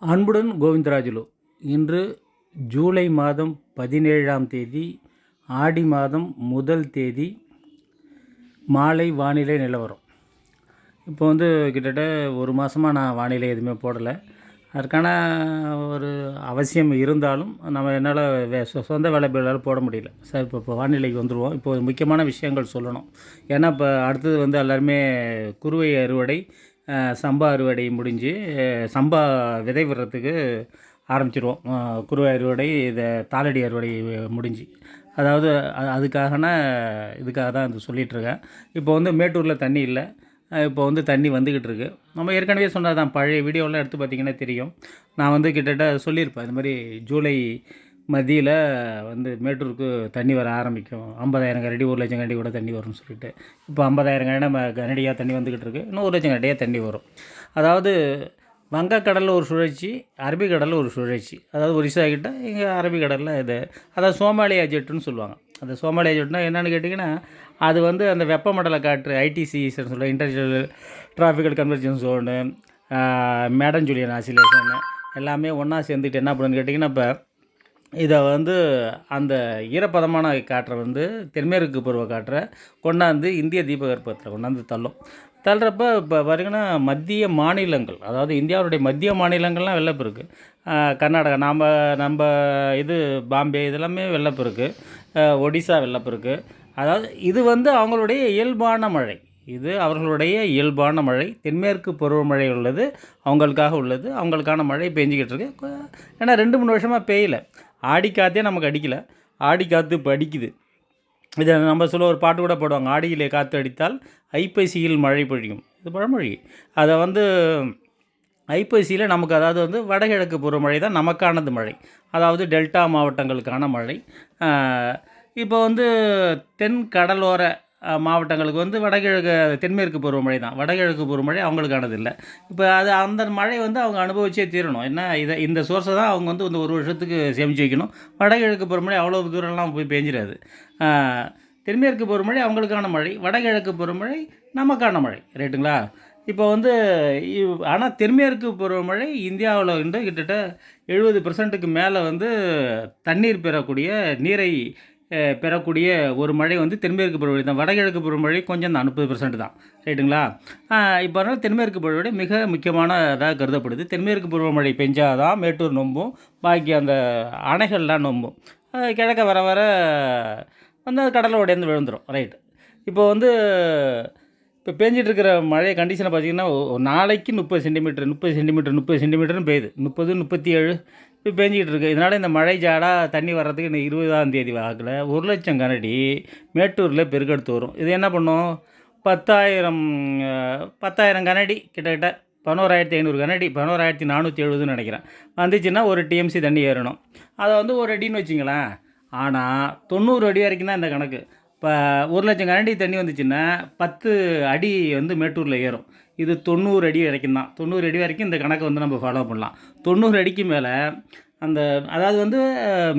அன்புடன் கோவிந்தராஜுலு. இன்று ஜூலை மாதம் 17ஆம் தேதி, ஆடி மாதம் முதல் தேதி, மாலை வானிலை நிலவரம். இப்போ கிட்டத்தட்ட ஒரு மாதமாக நான் வானிலை எதுவுமே போடலை. அதற்கான ஒரு அவசியம் இருந்தாலும் நம்ம என்னால் சொந்த வேலைகளால் போட முடியல. சார் இப்போ வானிலைக்கு வந்துடுவோம். இப்போ முக்கியமான விஷயங்கள் சொல்லணும். ஏன்னா இப்போ அடுத்தது எல்லாருமே குறுவை அறுவடை, சம்பா அறுவடை முடிஞ்சு சம்பா விதை விடுறதுக்கு ஆரம்பிச்சிடுவோம். குறுவை அறுவடை, இதை தாளடி அறுவடை முடிஞ்சு, அதாவது இதுக்காக தான் இது சொல்லிகிட்ருக்கேன். இப்போ மேட்டூரில் தண்ணி இல்லை. இப்போ தண்ணி வந்துக்கிட்டு இருக்குது. நம்ம ஏற்கனவே சொன்னது தான், பழைய வீடியோலாம் எடுத்து பார்த்திங்கன்னா தெரியும். நான் கிட்டத்தட்ட சொல்லியிருப்பேன், இது மாதிரி ஜூலை மத்தியில் மேட்டூருக்கு தண்ணி வர ஆரம்பிக்கும். 50,000 கனடி, 1,00,000 கனடி கூட தண்ணி வரும்னு சொல்லிட்டு, இப்போ 50,000 கனடி நம்ம கனடியாக தண்ணி வந்துக்கிட்டு இருக்குது. இன்னும் 1,00,000 கனடியாக தண்ணி வரும். அதாவது வங்கக்கடலில் ஒரு சுழற்சி, அரபிக்கடலில் ஒரு சுழற்சி. அதாவது ஒரிசா கிட்ட இங்கே அரபிக்கடலில் இது, அதாவது சோமாலியா ஜெட்டுன்னு சொல்லுவாங்க. அந்த சோமாலியா ஜெட்டுனா என்னென்னு கேட்டிங்கன்னா, அது அந்த வெப்பமண்டல காற்று, ஐடிசின்னு சொல்ல, international tropical convergence zone, maiden Julian oscillation எல்லாமே ஒன்றா சேர்ந்துட்டு என்ன பண்ணுன்னு கேட்டிங்கன்னா, இப்போ இதை அந்த ஈரப்பதமான காற்றை தென்மேற்கு பருவ காற்றை கொண்டாந்து இந்திய தீபகற்பத்தில் கொண்டாந்து தள்ளுறப்ப இப்போ பார்த்திங்கன்னா மத்திய மாநிலங்கள், அதாவது இந்தியாவுடைய மத்திய மாநிலங்கள்லாம் வெள்ளப்பெருக்கு. கர்நாடகா, நம்ம இது பாம்பே இதெல்லாமே வெள்ளப்பெருக்கு. ஒடிசா வெள்ளப்பெருக்கு. அதாவது இது அவங்களுடைய இயல்பான மழை. இது அவர்களுடைய இயல்பான மழை. தென்மேற்கு பருவமழை உள்ளது, அவங்களுக்காக உள்ளது. அவங்களுக்கான மழை பெஞ்சிக்கிட்டு இருக்கு. ஏன்னா 2-3 வருஷமாக பெய்யலை. ஆடி காற்றே நமக்கு அடிக்கலை. ஆடி காற்று இப்போ அடிக்குது. இதை நம்ம சொல்ல ஒரு பாட்டு கூட போடுவாங்க, ஆடியிலே காற்று அடித்தால் ஐப்பசியில் மழை பொழியும். இது பழமொழி. அதை ஐப்பசியில் நமக்கு, அதாவது வடகிழக்கு பருவமழை தான் நமக்கானது மழை. அதாவது டெல்டா மாவட்டங்களுக்கான மழை. இப்போ தென் கடலோர மாவட்டங்களுக்கு வடகிழக்கு தென்மேற்கு பருவமழை தான். வடகிழக்கு பருவமழை அவங்களுக்கானது இல்லை. இப்போ அந்த மழை அவங்க அனுபவிச்சே தீரணும். என்ன, இந்த சோர்ஸை தான் அவங்க ஒரு வருஷத்துக்கு சேமித்து வைக்கணும். வடகிழக்கு பருவமழை அவ்வளோ தூரம்லாம் போய் பெஞ்சிடாது. தென்மேற்கு பருவமழை அவங்களுக்கான மழை, வடகிழக்கு பருவமழை நமக்கான மழை. ரைட்டுங்களா? இப்போ ஆனால் தென்மேற்கு பருவமழை இந்தியாவில் கிட்டத்தட்ட 70% மேலே தண்ணீர் பெறக்கூடிய, நீரை பெறக்கூடிய ஒரு மழை தென்மேற்கு பருவமழை தான். வடகிழக்கு பருவமழை கொஞ்சம் தான், 30% தான். ரைட்டுங்களா? இப்போ அதனால் தென்மேற்கு பருவமழை மிக முக்கியமானதாக கருதப்படுது. தென்மேற்கு பருவமழை பெஞ்சாதான் மேட்டூர் நொம்பும், பாக்கி அந்த அணைகள்லாம் நொம்பும். கிழக்க வர வர அது கடலை உடைந்து விழுந்துடும். ரைட்டு. இப்போ இப்போ பேஞ்சிட்ருக்கிற மழை கண்டிஷனை பார்த்திங்கன்னா, ஒரு நாளைக்கு 30 சென்டிமீட்டர்னு பெய்யுது. 30, 37 இப்போ பேஞ்சிக்கிட்டு இருக்குது. இதனால் இந்த மழை ஜாடா தண்ணி வர்றதுக்கு இந்த 20ஆம் தேதி வாக்கில் 1,00,000 கனடி மேட்டூரில் பெருக்கெடுத்து வரும். இது என்ன பண்ணும்? 10,000 கனடி, கிட்டத்தட்ட 11,500 கனடி, 11,470 நினைக்கிறேன், வந்துச்சுன்னா ஒரு டிஎம்சி தண்ணி ஏறணும். அதை ஒரு அடின்னு வச்சிங்களேன். ஆனால் 90 அடி வரைக்கும் தான் இந்த கணக்கு. இப்போ 1,00,000 கனடி தண்ணி வந்துச்சுன்னா 10 அடி மேட்டூரில் ஏறும். இது 90 அடி வரைக்கும் தான். 90 அடி வரைக்கும் இந்த கணக்கை நம்ம ஃபாலோ பண்ணலாம். 90 அடிக்கு மேலே அதாவது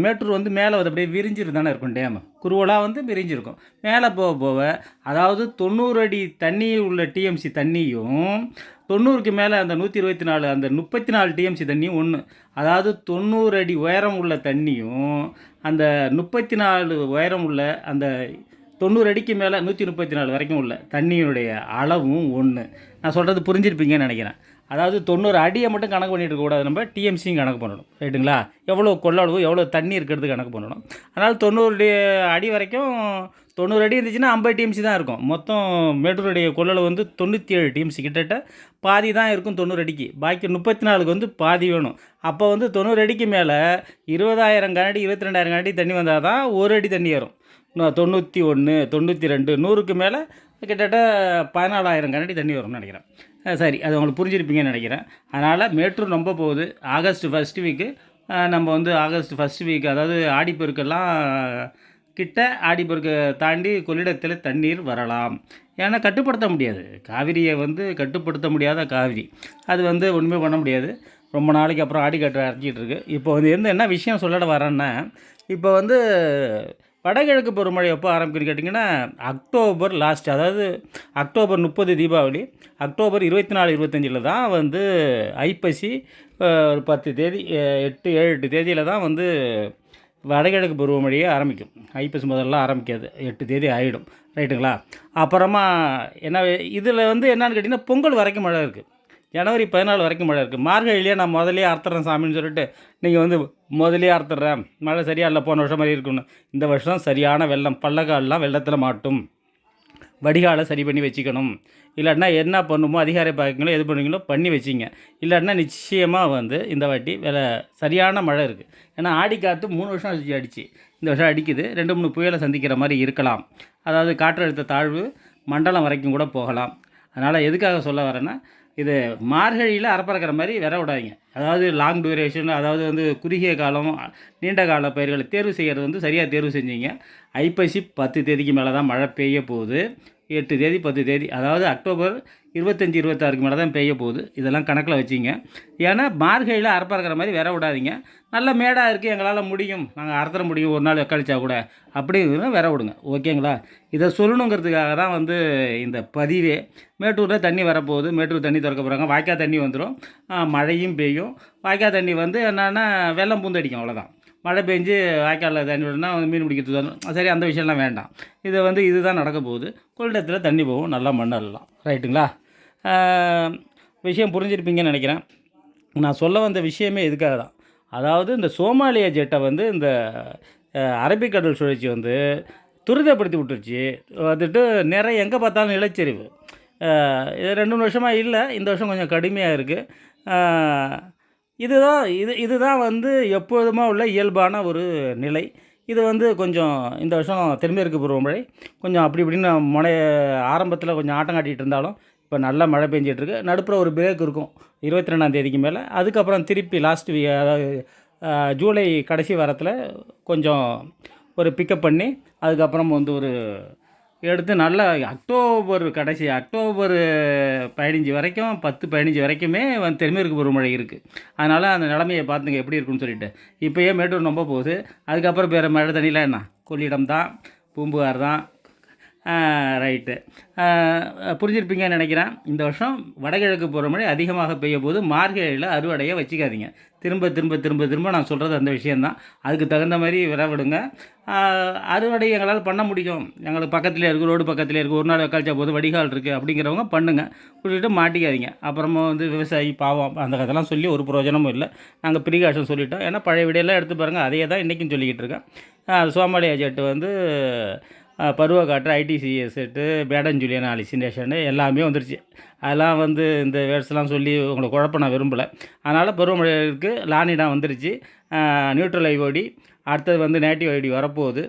மேட்டூர் மேலே அப்படியே விரிஞ்சிட்டு தானே இருக்கும். டேம் குருவலாக விரிஞ்சிருக்கும். மேலே போக போக, அதாவது 90 அடி தண்ணி உள்ள டிஎம்சி தண்ணியும் 90க்கு மேலே அந்த 124, அந்த 34 டிஎம்சி தண்ணியும் ஒன்று. அதாவது 90 அடி உயரம் உள்ள தண்ணியும் அந்த 34 உயரம் உள்ள அந்த 90 அடிக்கு மேலே 134 வரைக்கும் உள்ள தண்ணியுடைய அளவும் ஒன்று. நான் சொல்கிறது புரிஞ்சிருப்பீங்கன்னு நினைக்கிறேன். அதாவது 90 அடியை மட்டும் கணக்கு பண்ணிட்டு இருக்கக்கூடாது, நம்ம டிஎம்சியும் கணக்கு பண்ணணும். ரைட்டுங்களா? எவ்வளோ கொள்ளளவு, எவ்வளோ தண்ணி இருக்கிறது கணக்கு பண்ணணும். அதனால் 90 அடி வரைக்கும், 90 அடி இருந்துச்சுன்னா 50 டிஎம்சி தான் இருக்கும். மொத்தம் மேட்டூருடைய கொள்ளளவு 97 டிஎம்சி. கிட்டத்தட்ட பாதி தான் இருக்கும் 90 அடிக்கு. பாக்கி 34க்கு பாதி வேணும். அப்போ 90 அடிக்கு மேலே 20,000 கனடி, 22,000 கனடி தண்ணி வந்தால் தான் ஒரு அடி தண்ணி ஏறும். 91, 92, 100க்கு மேலே கிட்டத்தட்ட 14,000 கனடி தண்ணி வரும்னு நினைக்கிறேன். சரி, அது உங்களுக்கு புரிஞ்சிருப்பீங்கன்னு நினைக்கிறேன். அதனால் மேட்டூர் ரொம்ப போகுது. ஆகஸ்ட் ஃபஸ்ட் வீக்கு நம்ம ஆகஸ்ட் ஃபஸ்ட் வீக், அதாவது ஆடிப்பெருக்கெல்லாம் கிட்ட, ஆடிப்பெருக்கு தாண்டி கொள்ளிடத்தில் தண்ணீர் வரலாம். ஏன்னா கட்டுப்படுத்த முடியாது, காவிரியை கட்டுப்படுத்த முடியாத காவிரி. அது ஒன்றுமே பண்ண முடியாது. ரொம்ப நாளைக்கு அப்புறம் ஆடிக்காற்று அரைச்சிட்டு இருக்கு. இப்போ என்ன விஷயம் சொல்லிட வரேன்னா, இப்போ வடகிழக்கு பருவமழை எப்போ ஆரம்பிக்குன்னு கேட்டிங்கன்னா அக்டோபர் லாஸ்ட், அதாவது அக்டோபர் 30 தீபாவளி, அக்டோபர் 24 25 தான் வந்து ஐப்பசி, ஒரு 10 தேதி 8 7 8 தேதியில் தான் வந்து வடகிழக்கு பருவமழையே ஆரம்பிக்கும். ஐப்பசி முதல்லாம் ஆரம்பிக்காது, 8 தேதி ஆகிடும். ரைட்டுங்களா? அப்புறமா என்ன இதில் வந்து என்னன்னு கேட்டிங்கன்னா பொங்கல் வரைக்கும் மழை இருக்குது. ஜனவரி 14 வரைக்கும் மழை இருக்குது. மார்கழியிலே நான் முதலே அறுத்துறேன் சாமின்னு சொல்லிட்டு நீங்கள் வந்து முதலே அறுத்துட்றேன், மழை சரியாக இல்லை, போன வருஷம் மாதிரி இருக்குன்னு. இந்த வருஷம் சரியான வெள்ளம், பள்ளக்கால்லாம் வெள்ளத்தில் மாட்டும். வடிகாலை சரி பண்ணி வச்சுக்கணும். இல்லாட்டினா என்ன பண்ணுமோ அதிகார பார்க்குங்களோ எது பண்ணுவீங்களோ பண்ணி வச்சிங்க. இல்லாட்டினா நிச்சயமாக வந்து இந்த வாட்டி சரியான மழை இருக்குது. ஏன்னா ஆடி காற்று 3 வருஷம் அடிச்சு, இந்த வருஷம் அடிக்குது. 2 3 புயலை சந்திக்கிற மாதிரி இருக்கலாம். அதாவது காற்றழுத்த தாழ்வு மண்டலம் வரைக்கும் கூட போகலாம். அதனால் எதுக்காக சொல்ல வரேன்னா, இது மார்கழியில் அறப்பறக்கிற மாதிரி விடாதீங்க. அதாவது லாங் டியூரேஷன், அதாவது வந்து குறுகிய காலம் நீண்ட கால பயிர்களை தேர்வு செய்கிறது வந்து சரியாக தேர்வு செஞ்சீங்க. ஐப்பசி 10 தேதிக்கு மேலே தான் மழை பெய்ய போகுது. 8 தேதி 10 தேதி, அதாவது அக்டோபர் 25 26க்கு மேலே தான் பெய்ய போகுது. இதெல்லாம் கணக்கில் வச்சிங்க. ஏன்னா மார்கழியில் அறப்பறக்கிற மாதிரி விடாதீங்க. நல்ல மேடாக இருக்குது, எங்களால் முடியும், நாங்கள் அறுத்துற முடியும், ஒரு நாள் கழிச்சா கூட அப்படிங்கிறத விடுங்க. ஓகேங்களா? இதை சொல்லணுங்கிறதுக்காக தான் வந்து இந்த பதிவே. மேட்டூரில் தண்ணி வரப்போகுது, மேட்டூர் தண்ணி திறக்க போகிறாங்க, வாய்க்கால் தண்ணி வந்துடும், மழையும் பெய்யும். வாய்க்கால் தண்ணி வந்து என்னென்னா வெள்ளம் பூந்தடிக்கும், அவ்வளோதான். மழை பெஞ்சு வாய்க்காலில் தண்ணி விடனா மீன் பிடிக்கிறதுக்கு வரணும். சரி, அந்த விஷயம்லாம் வேண்டாம். இதை வந்து இதுதான் நடக்க போகுது. கொள்ளிடத்தில் தண்ணி போகும், நல்லா மண்ணெல்லாம். ரைட்டுங்களா? விஷயம் புரிஞ்சிருப்பீங்கன்னு நினைக்கிறேன். நான் சொல்ல வந்த விஷயமே இதுக்காக தான். அதாவது இந்த சோமாலியா ஜெட்டை வந்து இந்த அரபிக்கடல் சுழற்சி வந்து துரிதப்படுத்தி விட்டுருச்சு. வந்துட்டு நிறைய எங்கே பார்த்தாலும் நிலச்சரிவு. இது 2 வருஷமாக இல்லை, இந்த வருஷம் கொஞ்சம் கடுமையாக இருக்குது. இதுதான் வந்து எப்போதுமா உள்ள இயல்பான ஒரு நிலை. இது வந்து கொஞ்சம் இந்த வருஷம் தென்மேற்கு பருவமழை கொஞ்சம் அப்படி இப்படின்னு ஆரம்பத்தில் கொஞ்சம் ஆட்டம் காட்டிகிட்டு இருந்தாலும் இப்போ நல்லா மழை பெஞ்சிட்ருக்கு. நடுப்புற ஒரு பிரேக் இருக்கும் 22ஆம் தேதிக்கு மேலே. அதுக்கப்புறம் திருப்பி லாஸ்ட் அதாவது ஜூலை கடைசி வாரத்தில் கொஞ்சம் ஒரு பிக்கப் பண்ணி அதுக்கப்புறம் வந்து ஒரு எடுத்து நல்லா அக்டோபர் கடைசி, அக்டோபர் 15 வரைக்கும் 10 15 வரைக்குமே வந்து தென்மேற்கு பருவமழை இருக்குது. அதனால் அந்த நிலைமையை பார்த்துங்க எப்படி இருக்குன்னு சொல்லிட்டு. இப்போயே மேட்டூர் நம்ப போகுது. அதுக்கப்புறம் வேறு மழை தண்ணியில் என்ன கொள்ளிடம் தான், பூம்புகார் தான். ரைட்டு, புரிஞ்சிருப்பீங்கன்னு நினைக்கிறேன். இந்த வருஷம் வடகிழக்கு பருவமழை அதிகமாக பெய்ய போது மார்கழியில் அறுவடையை வச்சுக்காதீங்க. திரும்ப திரும்ப திரும்ப திரும்ப நான் சொல்கிறது அந்த விஷயந்தான். அதுக்கு தகுந்த மாதிரி விடுங்க. அறுவடை எங்களால் பண்ண முடியும், எங்களுக்கு பக்கத்துலேயே இருக்குது, ரோடு பக்கத்துலேயே இருக்குது, ஒரு நாள் கழிச்சா போது வடிகால் இருக்குது அப்படிங்கிறவங்க பண்ணுங்கள். விட்டுட்டு மாட்டிக்காதீங்க. அப்புறமா வந்து விவசாயி பாவம் அந்த கதைலாம் சொல்லி ஒரு பிரயோஜனமும் இல்லை. நாங்கள் ப்ரிகாஷன் சொல்லிட்டோம். ஏன்னா பழைய விடையெல்லாம் எடுத்து பாருங்கள், அதையே தான் இன்றைக்கும் சொல்லிக்கிட்டு இருக்கேன். சோமாலியா ஜெட்டு வந்து பருவ காற்று, ஐடிசிஎஸ் செட்டு, பேடன் ஜூலியன் அலிசினேஷனு எல்லாமே வந்துருச்சு. அதெல்லாம் வந்து இந்த வேர்ட்ஸ்லாம் சொல்லி உங்களை குழப்ப நான் விரும்பலை. அதனால் பருவமழைக்கு லானிடா வந்துருச்சு, நியூட்ரல் ஐஓடி, அடுத்தது வந்து நேட்டிவ் ஐடி வரப்போகுது.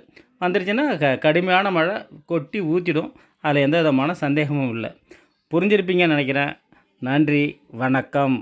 வந்துருச்சுன்னா கடுமையான மழை கொட்டி ஊற்றிடும். அதில் எந்த விதமான சந்தேகமும் இல்லை. புரிஞ்சிருப்பீங்கன்னு நினைக்கிறேன். நன்றி, வணக்கம்.